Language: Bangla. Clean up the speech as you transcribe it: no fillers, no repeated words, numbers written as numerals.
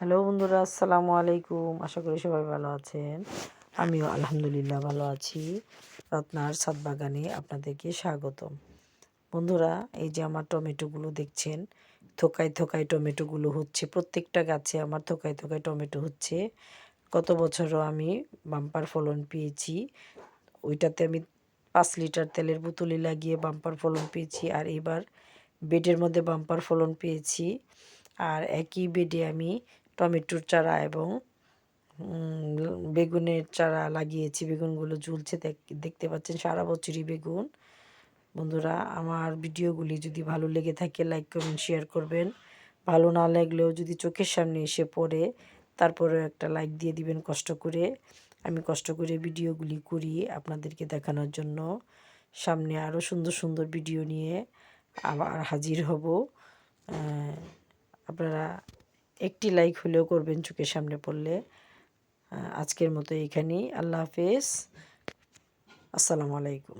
হ্যালো বন্ধুরা, আসসালামু আলাইকুম। আশা করি সবাই ভালো আছেন। আমিও আলহামদুলিল্লাহ ভালো আছি। রত্নার ছাদ বাগানে আপনাদেরকে স্বাগতম। বন্ধুরা, এই যে আমার টমেটোগুলো দেখছেন, থোকায় থোকায় টমেটোগুলো হচ্ছে। প্রত্যেকটা গাছে আমার থোকায় থোকায় টমেটো হচ্ছে। গত বছরও আমি বাম্পার ফলন পেয়েছি। ওইটাতে আমি 5 লিটার তেলের বোতলে লাগিয়ে বাম্পার ফলন পেয়েছি। আর এবার বেডের মধ্যে বাম্পার ফলন পেয়েছি। আর একই বেডে আমি টমেটোর চারা এবং বেগুনের চারা লাগিয়েছি। বেগুনগুলো ঝুলছে, দেখতে পাচ্ছেন, সারা বছরই বেগুন। বন্ধুরা, আমার ভিডিওগুলি যদি ভালো লেগে থাকে লাইক কমেন্ট শেয়ার করবেন। ভালো না লাগলেও যদি চোখের সামনে এসে পড়ে তারপরেও একটা লাইক দিয়ে দিবেন কষ্ট করে। আমি কষ্ট করে ভিডিওগুলি করি আপনাদেরকে দেখানোর জন্য। সামনে আরও সুন্দর সুন্দর ভিডিও নিয়ে আবার হাজির হব। আপনারা একটি লাইক হলেও করবেন চোখের সামনে পড়লে। আজকের মতো এখানেই। আল্লাহ হাফেজ। আসসালামু আলাইকুম।